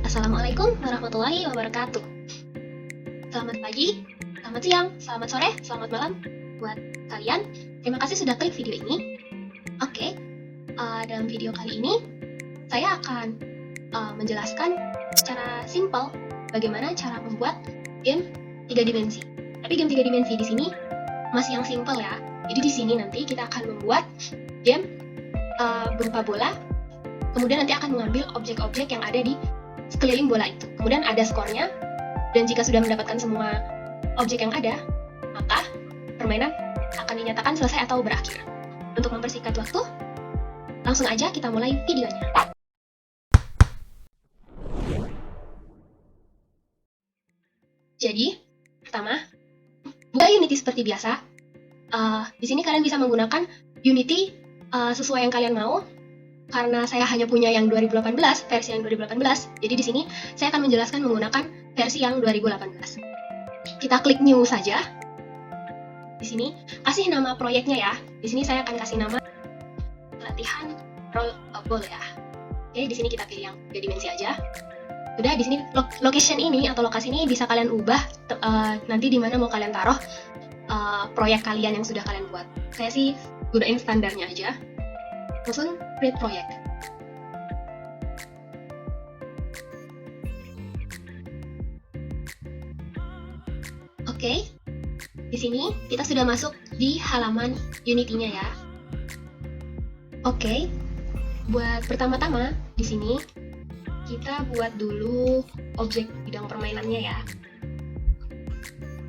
Assalamualaikum warahmatullahi wabarakatuh. Selamat pagi, selamat siang, selamat sore, selamat malam buat kalian. Terima kasih sudah klik video ini. Oke, dalam video kali ini saya akan menjelaskan secara simpel bagaimana cara membuat game 3 dimensi. Tapi game 3 dimensi di sini masih yang simpel ya. Jadi di sini nanti kita akan membuat game berupa bola. Kemudian nanti akan mengambil objek-objek yang ada di sekeliling bola itu. Kemudian ada skornya, dan jika sudah mendapatkan semua objek yang ada, maka permainan akan dinyatakan selesai atau berakhir. Untuk mempersingkat waktu, langsung aja kita mulai videonya. Jadi, pertama, buka Unity seperti biasa. Di sini kalian bisa menggunakan Unity sesuai yang kalian mau. Karena saya hanya punya yang 2018, versi yang 2018, jadi di sini saya akan menjelaskan menggunakan versi yang 2018. Kita klik New saja. Di sini kasih nama proyeknya ya. Di sini saya akan kasih nama latihan rollable ya. Oke, di sini kita pilih yang 3 dimensi aja. Udah, di sini location ini atau lokasi ini bisa kalian ubah nanti di mana mau kalian taruh proyek kalian yang sudah kalian buat. Saya sih gunain standarnya aja. Langsung create project. Oke, di sini kita sudah masuk di halaman Unity-nya ya. Oke, buat pertama-tama di sini kita buat dulu objek bidang permainannya ya.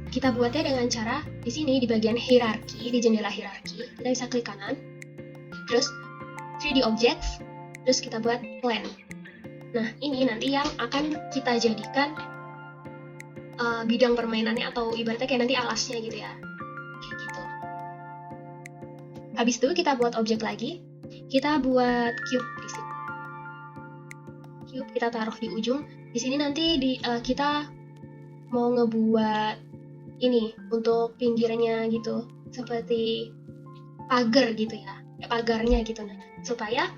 Kita buatnya dengan cara di sini di bagian hierarki, di jendela hierarki, kita bisa klik kanan, terus 3D Objects, terus kita buat Plan. Nah, ini nanti yang akan kita jadikan bidang permainannya atau ibaratnya kayak nanti alasnya gitu ya. Kayak gitu. Habis itu kita buat objek lagi. Kita buat cube di sini. Cube kita taruh di ujung. Di sini nanti kita mau ngebuat ini untuk pinggirnya gitu, seperti pagar gitu ya. Pagarnya gitu, nah, supaya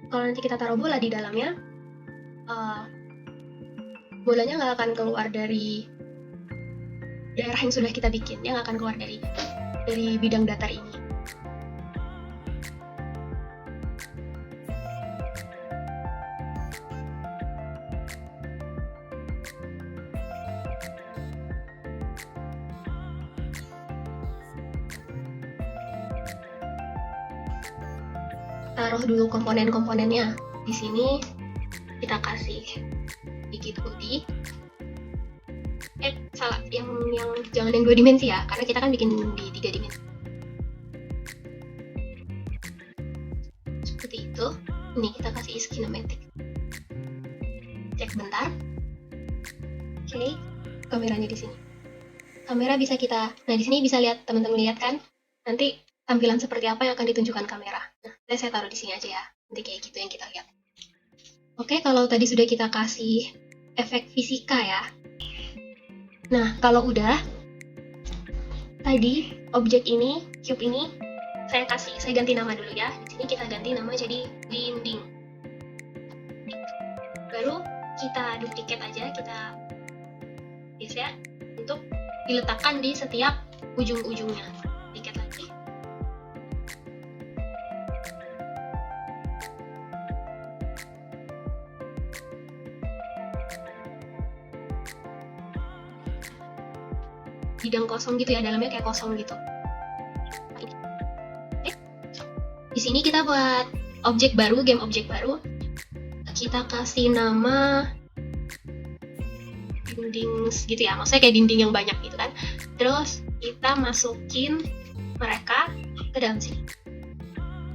kalau nanti kita taruh bola di dalamnya, bolanya nggak akan keluar dari daerah yang sudah kita bikin, dia nggak akan keluar dari bidang datar ini. Taruh dulu komponen-komponennya. Di sini kita kasih dikit body. Salah, yang jangan yang 2 dimensi ya, karena kita kan bikin di 3 dimensi. Seperti itu. Ini kita kasih kinematic. Cek bentar. Oke, kameranya di sini. Kamera bisa kita, nah di sini bisa lihat, teman-teman lihat kan? Nanti tampilan seperti apa yang akan ditunjukkan kamera. Nah, saya taruh di sini aja ya. Nanti kayak gitu yang kita lihat. Oke, kalau tadi sudah kita kasih efek fisika ya. Nah, kalau udah, tadi objek ini, cube ini, saya ganti nama dulu ya. Di sini kita ganti nama jadi dinding. Baru kita duplicate aja, kita geser untuk diletakkan di setiap ujung-ujungnya. Dikit lagi. Bidang kosong gitu ya, dalamnya kayak kosong gitu. Di sini kita buat objek baru, game objek baru. Kita kasih nama dinding gitu ya, maksudnya kayak dinding yang banyak gitu kan. Terus kita masukin mereka ke dalam sini.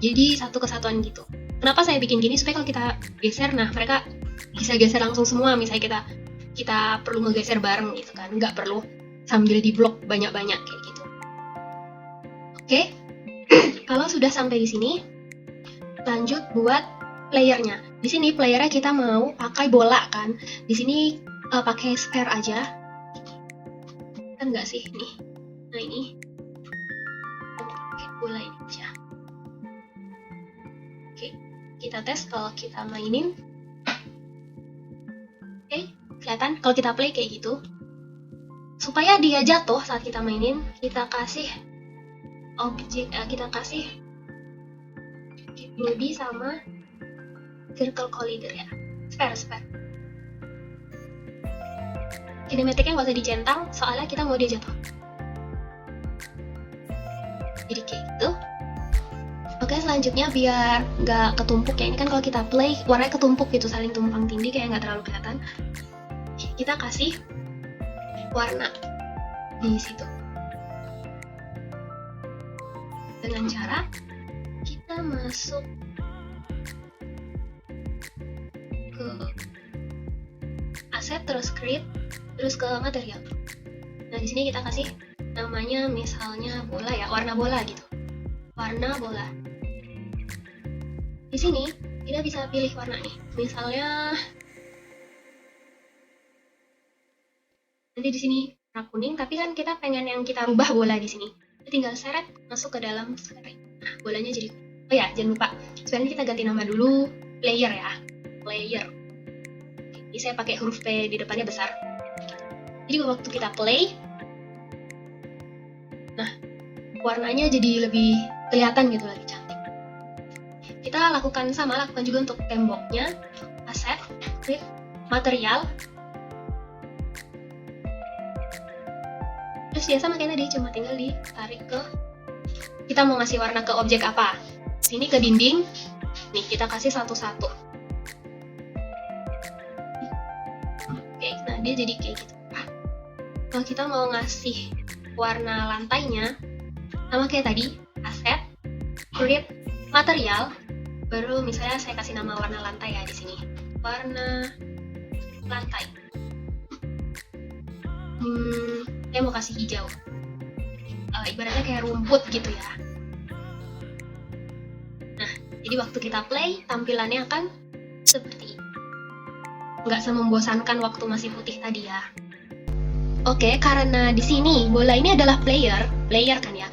Jadi satu kesatuan gitu. Kenapa saya bikin gini? Supaya kalau kita geser, nah mereka bisa geser langsung semua. Misalnya kita perlu ngegeser bareng gitu kan, nggak perlu sambil di blok banyak-banyak kayak gitu. Oke, kalau sudah sampai di sini, lanjut buat playernya. Di sini playernya kita mau pakai bola kan. Di sini pakai sphere aja. Kan nggak sih nih? Nah ini pakai bola ini aja. Oke, kita tes kalau kita mainin. Oke, Kelihatan kalau kita play kayak gitu. Supaya dia jatuh saat kita mainin, kita kasih objek, kita kasih body sama circle collider ya. Spare. Kinematiknya nggak usah dicentang, soalnya kita mau dia jatuh. Jadi kayak gitu. Oke, selanjutnya biar nggak ketumpuk ya, ini kan kalau kita play warnanya ketumpuk gitu, saling tumpang tindih kayak nggak terlalu kelihatan. Kita kasih warna di situ dengan cara kita masuk ke aset, terus create, terus ke material. Nah, di sini kita kasih namanya misalnya bola ya, warna bola gitu. Warna bola. Di sini kita bisa pilih warna nih. Misalnya nanti di sini warna kuning, tapi kan kita pengen yang kita rubah bola di sini. Kita tinggal seret masuk ke dalam screen. Nah, bolanya jadi. Oh ya, jangan lupa. Sebenarnya kita ganti nama dulu player ya. Player. Ini saya pakai huruf P di depannya besar. Jadi waktu kita play, nah warnanya jadi lebih kelihatan gitu, lebih cantik. Kita lakukan juga untuk temboknya. Aset, create, material. Terus ya sama kayak tadi, cuma tinggal ditarik ke, kita mau ngasih warna ke objek apa. Sini ke dinding, nih kita kasih satu-satu. Oke, nah dia jadi kayak gitu. Kalau kita mau ngasih warna lantainya, sama kayak tadi, aset, create, material, baru misalnya saya kasih nama warna lantai ya di sini. Warna lantai. Saya mau kasih hijau. Ibaratnya kayak rumput gitu ya. Nah, jadi waktu kita play, tampilannya akan seperti ini. Nggak semembosankan waktu masih putih tadi ya. Oke, karena di sini bola ini adalah player kan ya.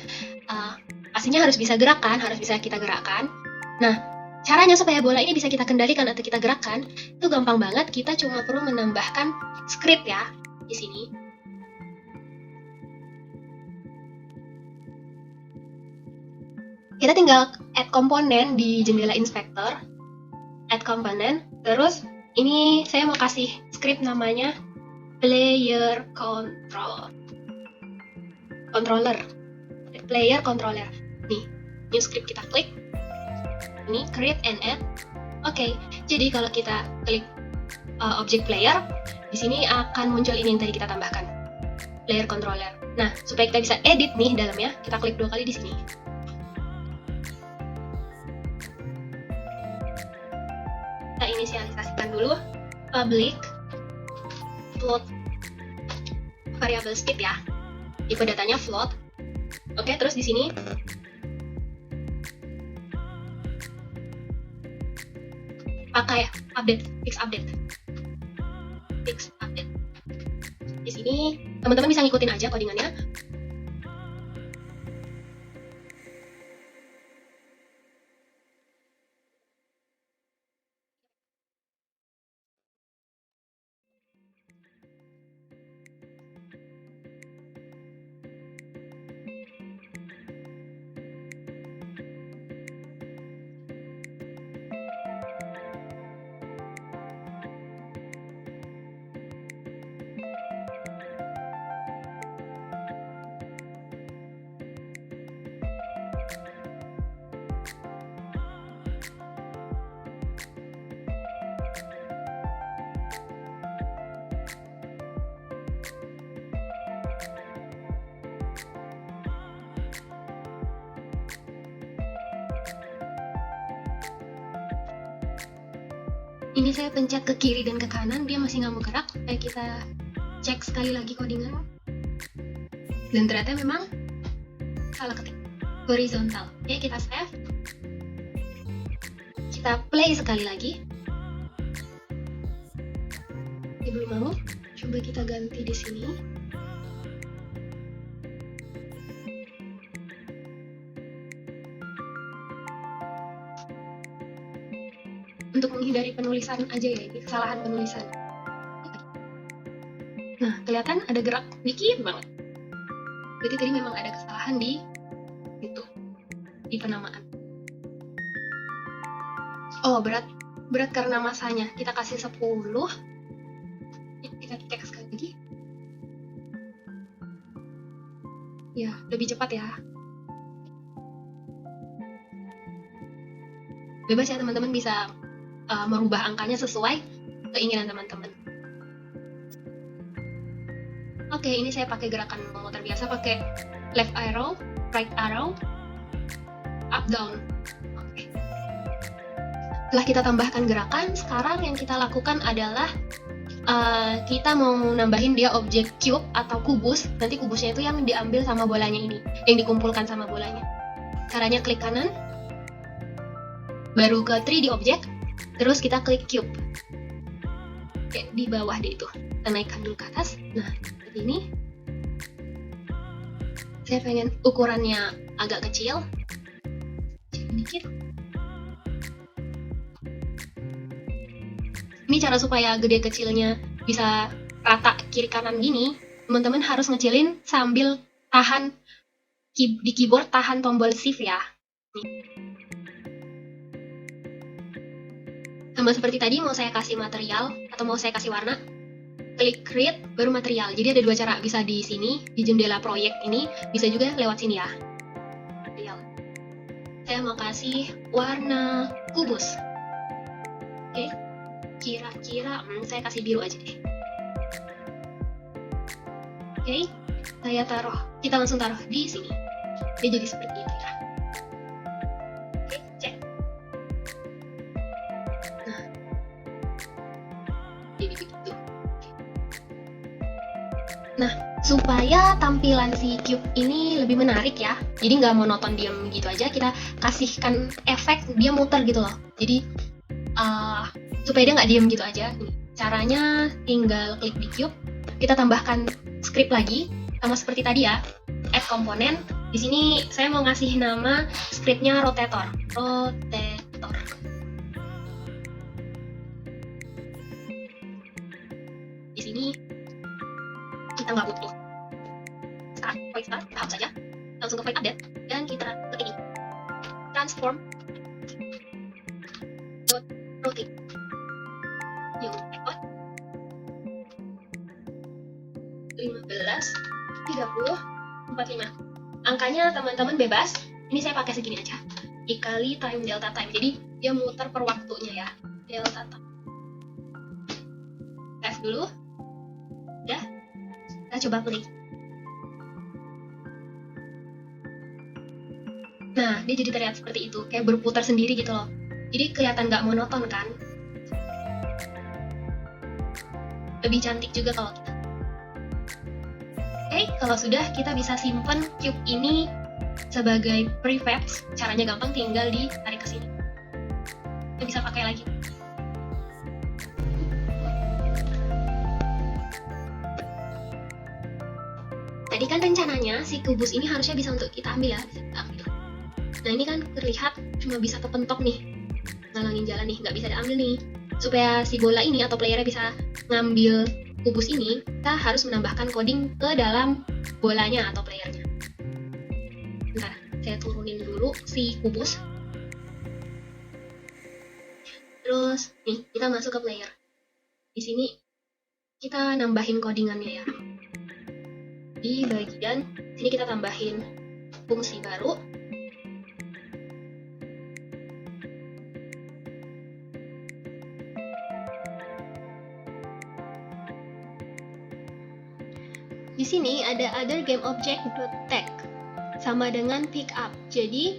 Pastinya harus bisa gerakan, harus bisa kita gerakkan. Nah, caranya supaya bola ini bisa kita kendalikan atau kita gerakkan, itu gampang banget. Kita cuma perlu menambahkan script ya di sini. Kita tinggal add komponen di jendela inspector, add komponen, terus ini saya mau kasih script namanya player controller. Nih, new script kita klik. Ini create and add. Oke, jadi kalau kita klik objek player, di sini akan muncul ini yang tadi kita tambahkan, player controller. Nah, supaya kita bisa edit nih dalamnya, kita klik 2 kali di sini. Kita inisialisasikan dulu public float variable speed ya. Tipe datanya float. Oke, terus di sini pakai fix update. Di sini teman-teman bisa ngikutin aja codingannya. Ini saya pencet ke kiri dan ke kanan, dia masih nggak mau gerak. Kayak kita cek sekali lagi codingan. Dan ternyata memang salah ketik. Horizontal. Oke, kita save. Kita play sekali lagi. Ini belum mau. Coba kita ganti di sini. Untuk menghindari penulisan aja ya, ini kesalahan penulisan. Nah, kelihatan ada gerak dikit banget. Berarti tadi memang ada kesalahan di itu, di penamaan. Oh, berat karena masanya. Kita kasih 10. Kita cek sekali lagi. Ya, lebih cepat ya. Bebas ya teman-teman, bisa merubah angkanya sesuai keinginan teman-teman. Oke, ini saya pakai gerakan memutar biasa, pakai left arrow, right arrow, up down. Oke. Setelah kita tambahkan gerakan, sekarang yang kita lakukan adalah kita mau nambahin dia objek cube atau kubus. Nanti kubusnya itu yang diambil sama bolanya ini, yang dikumpulkan sama bolanya. Caranya klik kanan, baru ke 3D object, terus kita klik cube. Oke, di bawah deh itu. Kita naikkan dulu ke atas. Nah, seperti ini. Saya pengen ukurannya agak kecil. Sedikit. Ini cara supaya gede kecilnya bisa rata kiri kanan gini. Teman-teman harus ngecilin sambil tahan di keyboard, tahan tombol shift ya. Sama seperti tadi, mau saya kasih material atau mau saya kasih warna, klik create baru material. Jadi ada dua cara, bisa di sini di jendela proyek ini, bisa juga lewat sini ya. Material. Saya mau kasih warna kubus. Oke. Kira-kira saya kasih biru aja deh. Oke. Kita langsung taruh di sini. Dia jadi seperti itu ya. Oke, cek. Nah, jadi begitu. Nah, supaya tampilan si cube ini lebih menarik ya, jadi nggak monoton diam gitu aja, kita kasihkan efek dia muter gitu loh. Jadi supaya dia nggak diem gitu aja. Caranya tinggal klik di cube, kita tambahkan script lagi, sama seperti tadi ya, add komponen. Di sini saya mau ngasih nama scriptnya rotator. Di sini kita nggak butuh void start, tahap saja, langsung ke void update, dan kita ketik ini transform rotate. New record 15, 30, 45. Angkanya teman-teman bebas. Ini saya pakai segini aja. Dikali time delta time. Jadi dia muter per waktunya ya. Delta time. Tes dulu. Udah. Kita coba klik. Nah, dia jadi terlihat seperti itu. Kayak berputar sendiri gitu loh. Jadi kelihatan nggak monoton kan. Lebih cantik juga kalau kita. Oke, kalau sudah, kita bisa simpan cube ini sebagai prefabs. Caranya gampang, tinggal ditarik ke sini. Kita bisa pakai lagi. Tadi kan rencananya si kubus ini harusnya bisa untuk kita ambil ya, bisa kita ambil. Nah ini kan terlihat cuma bisa kepentok nih, ngalangin jalan nih, nggak bisa diambil nih. Supaya si bola ini atau playernya bisa ngambil kubus ini, kita harus menambahkan coding ke dalam bolanya atau playernya. Bentar, saya turunin dulu si kubus. Terus nih, kita masuk ke player. Di sini kita nambahin codingannya ya. Di bagian sini kita tambahin fungsi baru. Di sini ada other game object tag sama dengan pick up. Jadi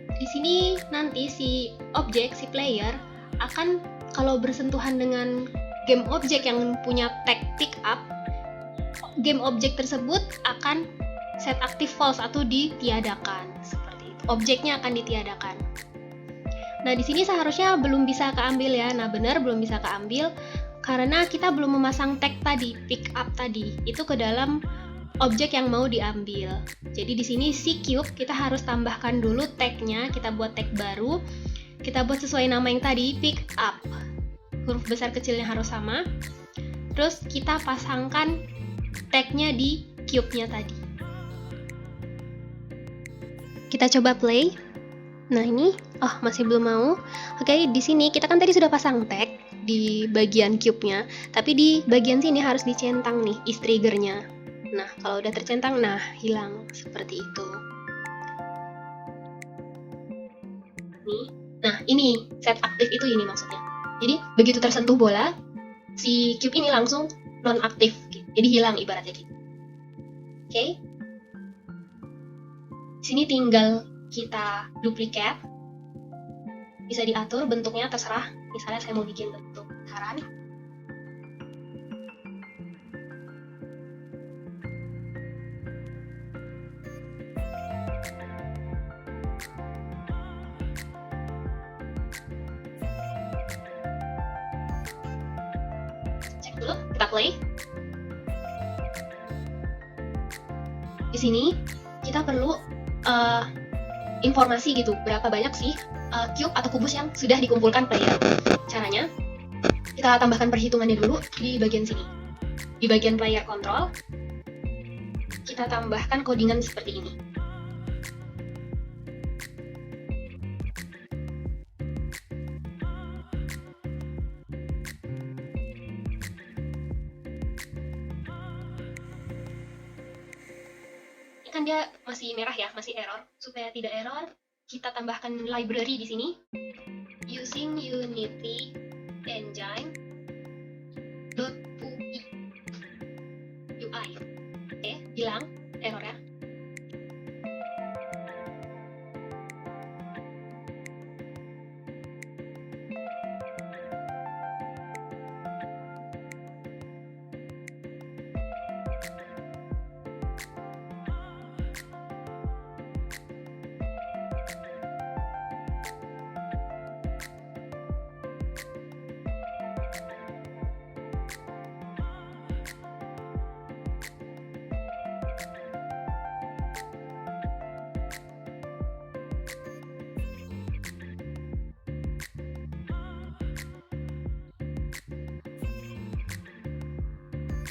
di sini nanti si objek, si player akan kalau bersentuhan dengan game object yang punya tag pick up, game object tersebut akan set aktif false atau ditiadakan. Seperti itu. Objeknya akan ditiadakan. Nah, di sini seharusnya belum bisa keambil ya. Nah, benar belum bisa keambil karena kita belum memasang tag tadi, pick up tadi, itu ke dalam objek yang mau diambil. Jadi di sini si cube kita harus tambahkan dulu tagnya, kita buat tag baru, kita buat sesuai nama yang tadi, pick up. Huruf besar kecilnya harus sama. Terus kita pasangkan tag-nya di cube-nya tadi. Kita coba play. Nah ini, masih belum mau. Oke, di sini kita kan tadi sudah pasang tag di bagian cube-nya, tapi di bagian sini harus dicentang nih is trigger-nya. Nah, kalau udah tercentang, nah hilang seperti itu. Nih, nah ini set aktif itu ini maksudnya. Jadi begitu tersentuh bola, si cube ini langsung non-aktif, jadi hilang ibaratnya gitu. Oke. Sini tinggal kita duplicate. Bisa diatur bentuknya terserah. Misalnya saya mau bikin bentuk lingkaran. Cek dulu, kita play. Di sini kita perlu informasi gitu, berapa banyak sih cube atau kubus yang sudah dikumpulkan player. Caranya, kita tambahkan perhitungannya dulu di bagian sini. Di bagian player control, kita tambahkan codingan seperti ini. Ini kan dia masih merah ya, masih error. Supaya tidak error, kita tambahkan library di sini. Using Unity Engine .UI. Oke, hilang errornya.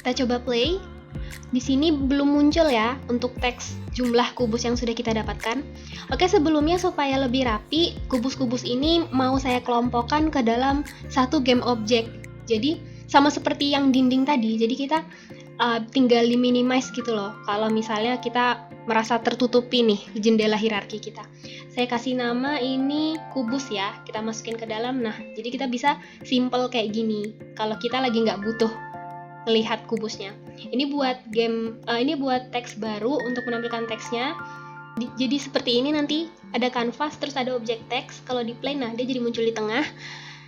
Kita coba play. Di sini belum muncul ya untuk teks jumlah kubus yang sudah kita dapatkan. Oke, sebelumnya supaya lebih rapi, kubus-kubus ini mau saya kelompokkan ke dalam satu game object. Jadi sama seperti yang dinding tadi. Jadi kita tinggal di-minimize gitu loh. Kalau misalnya kita merasa tertutupi nih jendela hierarki kita. Saya kasih nama ini kubus ya. Kita masukin ke dalam. Nah, jadi kita bisa simple kayak gini. Kalau kita lagi nggak butuh lihat kubusnya. Ini buat game, ini buat teks baru untuk menampilkan teksnya. Jadi seperti ini nanti ada canvas terus ada objek teks. Kalau di play, nah dia jadi muncul di tengah.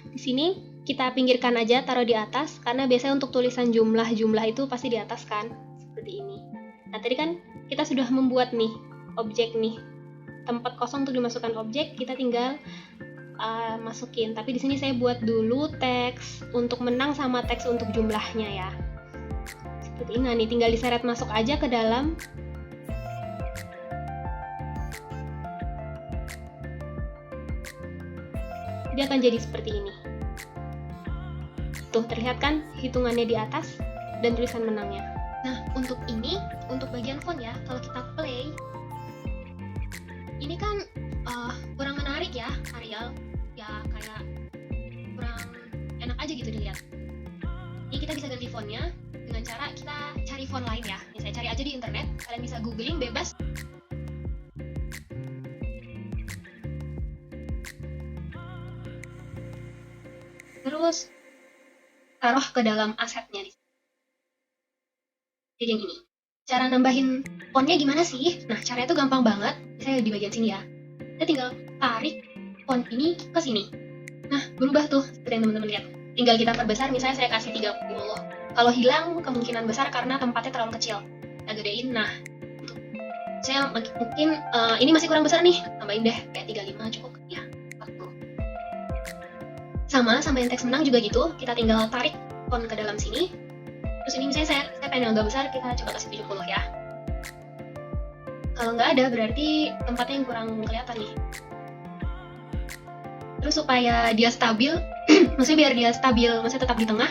Di sini kita pinggirkan aja, taruh di atas karena biasanya untuk tulisan jumlah itu pasti di atas kan, seperti ini. Nah tadi kan kita sudah membuat nih objek nih, tempat kosong untuk dimasukkan objek, kita tinggal masukin. Tapi di sini saya buat dulu teks untuk menang sama teks untuk jumlahnya ya. Seperti ini. Nah, nih tinggal diseret masuk aja ke dalam. Dia akan jadi seperti ini. Tuh, terlihat kan hitungannya di atas dan tulisan menangnya. Nah, untuk ini, untuk bagian font ya, kalau kita play, ini kan kurang menarik ya, Arial. Ya, kayak kurang enak aja gitu dilihat. Ini kita bisa ganti fontnya dengan cara kita cari font lain ya. Misalnya cari aja di internet, kalian bisa googling bebas. Terus taruh ke dalam asetnya di sini. Jadi yang ini. Cara nambahin fontnya gimana sih? Nah, caranya tuh gampang banget. Saya di bagian sini ya. Kita tinggal tarik font ini ke sini. Nah, berubah tuh seperti yang teman-teman lihat. Tinggal kita perbesar, misalnya saya kasih 30. Kalau hilang kemungkinan besar karena tempatnya terlalu kecil. Kita gedein, nah saya mungkin ini masih kurang besar nih, tambahin deh kayak 35 cukup ya, 40. Sama yang teks menang juga gitu, kita tinggal tarik font ke dalam sini. Terus ini misalnya saya pengen yang agak besar, kita coba kasih 70 ya. Kalau nggak ada berarti tempatnya yang kurang kelihatan nih. Terus supaya dia stabil, maksudnya biar dia stabil, maksudnya tetap di tengah,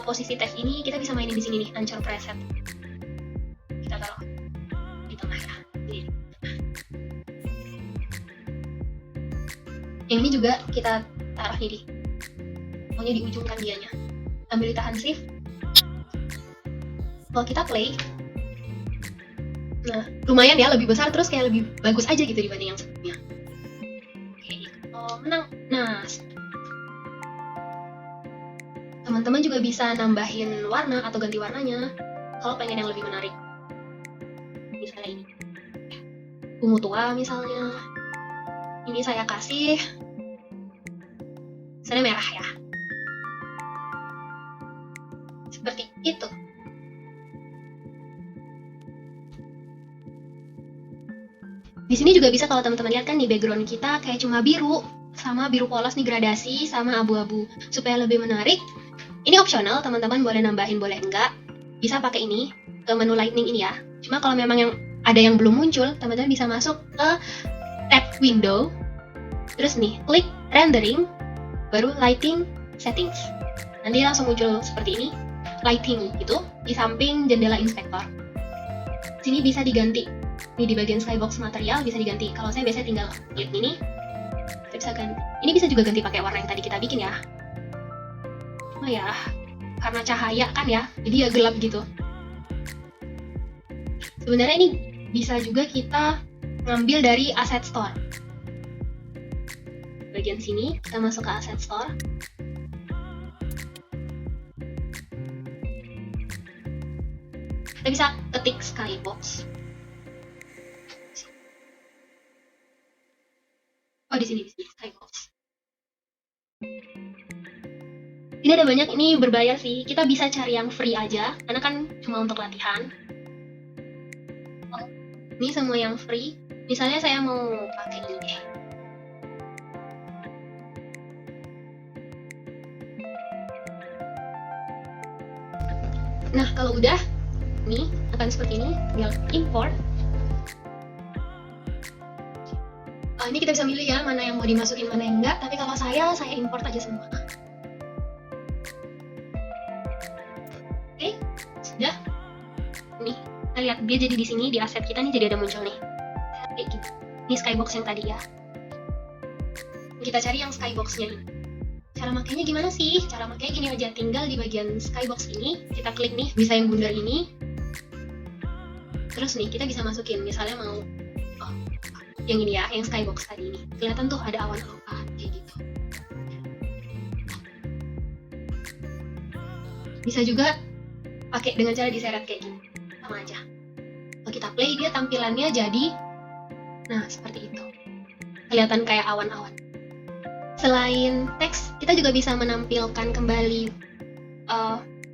posisi teks ini kita bisa mainin di sini nih, Anchor preset. Kita taruh di tengah ya. Yang ini juga kita taruh nih, pokoknya di ujung kan dianya. Sambil ditahan shift. Kalau kita play, nah lumayan ya, lebih besar, terus kayak lebih bagus aja gitu dibanding yang sebelumnya. Oke, menang. Nah, teman-teman juga bisa nambahin warna atau ganti warnanya kalau pengen yang lebih menarik. Misalnya ini ungu tua misalnya, ini saya kasih misalnya merah ya, seperti itu. Di sini juga bisa, kalau teman-teman lihat kan, di background kita kayak cuma biru sama biru polos nih, gradasi sama abu-abu. Supaya lebih menarik, ini opsional, teman-teman boleh nambahin boleh enggak. Bisa pakai ini ke menu lightning ini ya. Cuma kalau memang yang ada yang belum muncul, teman-teman bisa masuk ke tab window, terus nih klik rendering, baru lighting settings. Nanti langsung muncul seperti ini, lighting itu di samping jendela inspektor. Sini bisa diganti. Ini di bagian skybox material bisa diganti. Kalau saya biasanya tinggal klik ini, kita bisa ganti. Ini bisa juga ganti pakai warna yang tadi kita bikin ya. Cuma ya, karena cahaya kan ya, jadi ya gelap gitu. Sebenarnya ini bisa juga kita ngambil dari asset store. Bagian sini, kita masuk ke asset store. Kita bisa ketik skybox. Oh, di sini skybox. Ini ada banyak, ini berbayar sih. Kita bisa cari yang free aja, karena kan cuma untuk latihan. Ini semua yang free. Misalnya saya mau pakai ini deh. Nah, kalau udah, ini akan seperti ini. Tinggal import. Ini kita bisa milih ya, mana yang mau dimasukin, mana yang enggak. Tapi kalau saya import aja semua. Oke, sudah. Nih, kita lihat dia jadi di sini, di aset kita nih jadi ada muncul nih. Kayak gitu. Ini skybox yang tadi ya. Kita cari yang skyboxnya ini. Cara makainya gimana sih? Cara makainya gini aja, tinggal di bagian skybox ini, kita klik nih, bisa yang bundar ini. Terus nih, kita bisa masukin, misalnya mau yang ini ya, yang skybox tadi ini. Kelihatan tuh ada awan-awan kayak gitu. Bisa juga pakai dengan cara diseret kayak gini, sama aja. Kalau kita play, dia tampilannya jadi, nah seperti itu. Kelihatan kayak awan-awan. Selain teks, kita juga bisa menampilkan kembali,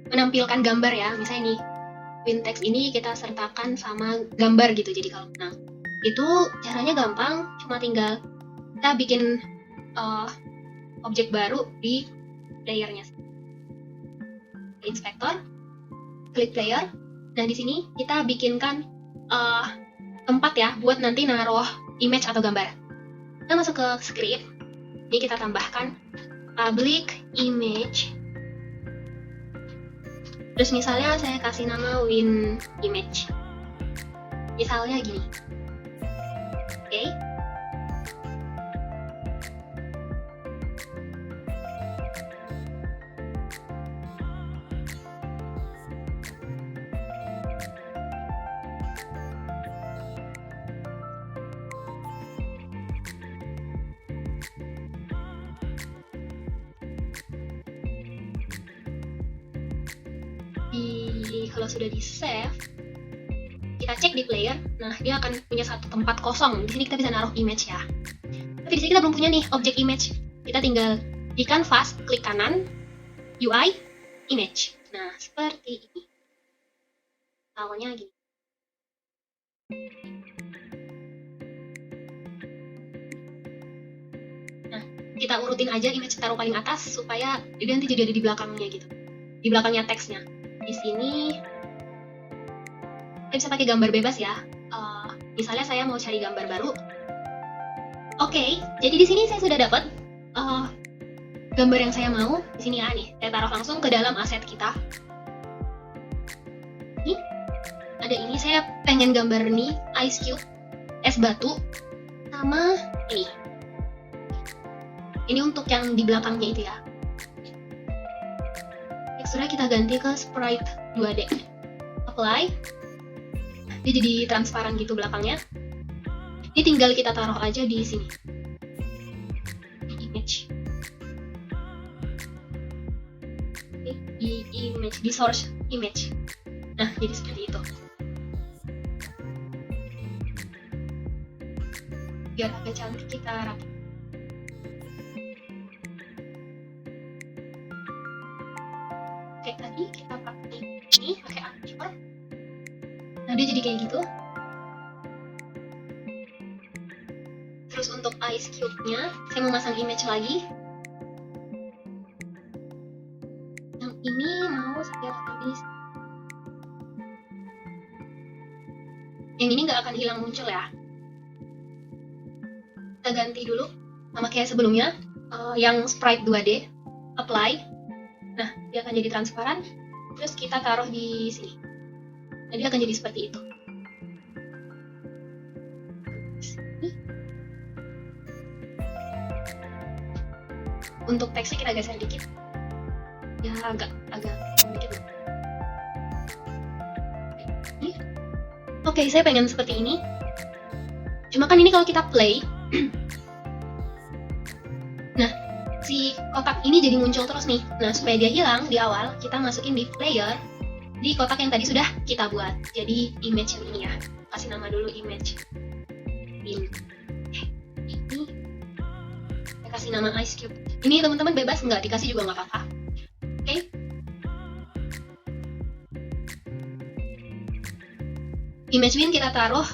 menampilkan gambar ya. Misalnya nih, win text ini kita sertakan sama gambar gitu. Jadi kalau menang, itu caranya gampang, cuma tinggal kita bikin objek baru di layernya. Inspektor, klik player. Nah di sini kita bikinkan tempat ya buat nanti naruh image atau gambar. Kita masuk ke script. Ini kita tambahkan public image. Terus misalnya saya kasih nama win image. Misalnya gini. Oke. Kalau sudah di save, kita cek di player. Nah, dia akan punya satu tempat kosong. Di sini kita bisa naruh image ya. Tapi di sini kita belum punya nih objek image. Kita tinggal di canvas, klik kanan, UI, image. Nah, seperti ini. Awalnya gini. Nah, kita urutin aja image taruh paling atas supaya dia nanti jadi ada di belakangnya gitu. Di belakangnya teksnya. Di sini kita bisa pakai gambar bebas ya. Misalnya saya mau cari gambar baru. Oke, jadi di sini saya sudah dapat gambar yang saya mau di sini ya nih. Saya taruh langsung ke dalam aset kita. Ini ada ini, saya pengen gambar nih ice cube, es batu, sama ini. Ini untuk yang di belakangnya itu ya. Teksturnya kita ganti ke sprite 2D. Apply. Dia jadi transparan gitu belakangnya. Ini tinggal kita taruh aja di sini. Di image. Di image, di source image. Nah, jadi seperti itu. Biar agak cantik kita rapi. Kayak tadi kita pakai ini, pakai anchor. Nah, dia jadi kayak gitu. Terus untuk ice cube-nya, saya mau masang image lagi. Yang ini mau saya habis. Yang ini nggak akan hilang muncul ya. Kita ganti dulu sama kayak sebelumnya, yang sprite 2D. Apply. Nah, dia akan jadi transparan. Terus kita taruh di sini. Nah, dia akan jadi seperti itu. Untuk teksnya kita geser dikit. Ya, agak dikit. Oke, saya pengen seperti ini. Cuma kan ini kalau kita play, nah, si kotak ini jadi muncul terus nih. Nah, supaya dia hilang di awal, kita masukin di player di kotak yang tadi sudah kita buat. Jadi image yang ini ya. Kasih nama dulu image. Ini saya kasih nama ice cube. Ini teman-teman bebas, nggak dikasih juga nggak apa-apa. Oke. Image win kita taruh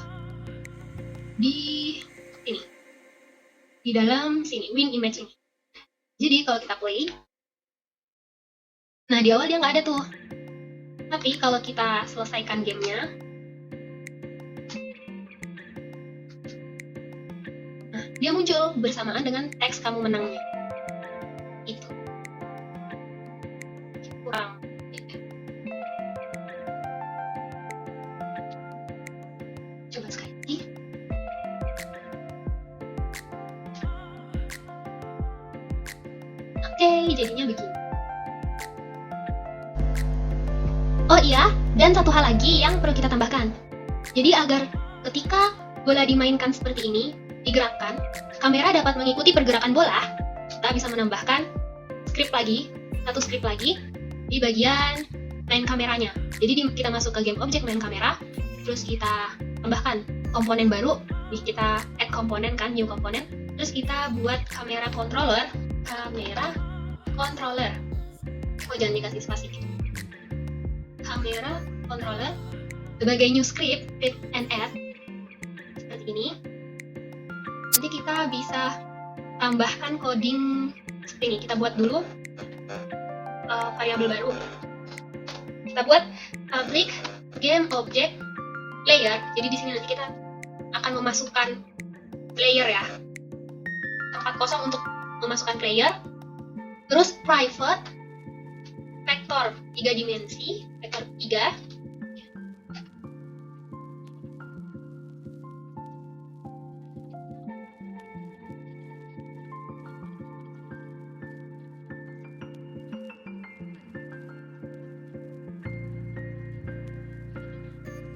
di sini. Di dalam sini, win image ini. Jadi kalau kita play, nah di awal dia nggak ada tuh. Tapi kalau kita selesaikan gamenya, nah dia muncul bersamaan dengan teks kamu menangnya. Itu. Kurang. Coba sekali lagi. Oke, jadinya begini. Oh iya, dan satu hal lagi yang perlu kita tambahkan. Jadi agar ketika bola dimainkan seperti ini, digerakkan, kamera dapat mengikuti pergerakan bola, kita bisa menambahkan satu script lagi di bagian main kameranya. Jadi kita masuk ke game object main kamera, terus kita tambahkan komponen baru, nih kita add komponen kan, new komponen, terus kita buat kamera controller. Oh, jangan dikasih spasi. Kamera controller sebagai new script, read and add seperti ini. Nanti kita bisa tambahkan coding seperti ini. Kita buat dulu variabel baru. Kita buat public game object player. Jadi di sini nanti kita akan memasukkan player ya, tempat kosong untuk memasukkan player. Terus private vektor 3 dimensi, vektor 3.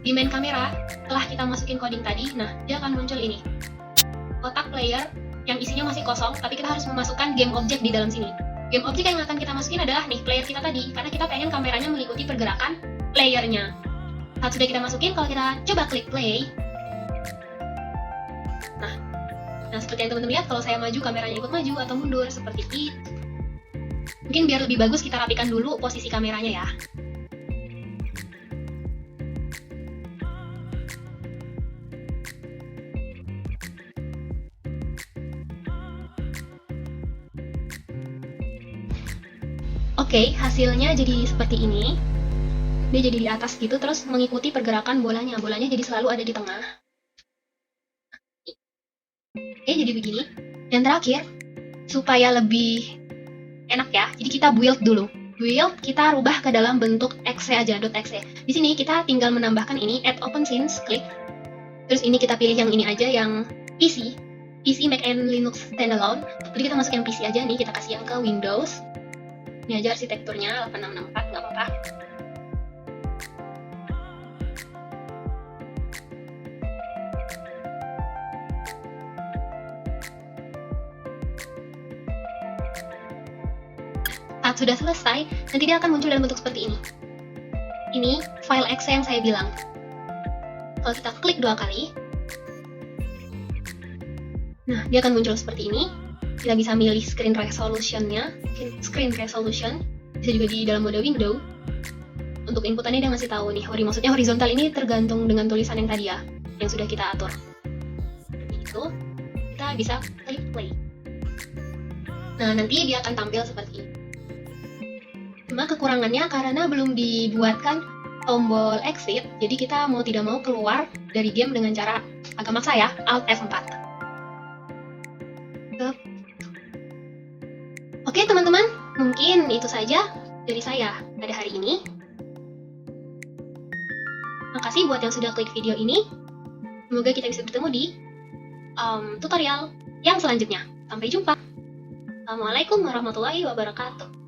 Di main kamera, setelah kita masukin coding tadi, nah dia akan muncul ini. Kotak player yang isinya masih kosong, tapi kita harus memasukkan game object di dalam sini. Game object yang akan kita masukin adalah nih player kita tadi, karena kita pengen kameranya mengikuti pergerakan playernya. Saat sudah kita masukin, kalau kita coba klik play, nah seperti yang teman-teman lihat, kalau saya maju kameranya ikut maju atau mundur seperti itu. Mungkin biar lebih bagus kita rapikan dulu posisi kameranya ya. Oke, hasilnya jadi seperti ini. Dia jadi di atas gitu, terus mengikuti pergerakan bolanya. Bolanya jadi selalu ada di tengah. Oke, jadi begini. Dan terakhir, supaya lebih enak ya. Jadi kita build dulu. Build kita rubah ke dalam bentuk .exe aja, .exe. Di sini kita tinggal menambahkan ini add open scenes, klik. Terus ini kita pilih yang ini aja, yang PC, Mac and Linux standalone. Jadi kita masuk yang PC aja nih, kita kasih yang ke Windows. Ini aja arsitekturnya 8664, nggak apa-apa. Saat sudah selesai, nanti dia akan muncul dalam bentuk seperti ini. Ini file .exe yang saya bilang. Kalau kita klik 2 kali, nah dia akan muncul seperti ini. Kita bisa milih screen resolution-nya, screen resolution, bisa juga di dalam mode window. Untuk inputannya dia ngasih tahu nih, maksudnya horizontal ini tergantung dengan tulisan yang tadi ya, yang sudah kita atur. Itu kita bisa klik play. Nah nanti dia akan tampil seperti ini. Cuma kekurangannya karena belum dibuatkan tombol exit, jadi kita mau tidak mau keluar dari game dengan cara agak maksa ya, Alt F4. Oke teman-teman, mungkin itu saja dari saya pada hari ini. Makasih buat yang sudah klik video ini. Semoga kita bisa bertemu di tutorial yang selanjutnya. Sampai jumpa. Assalamualaikum warahmatullahi wabarakatuh.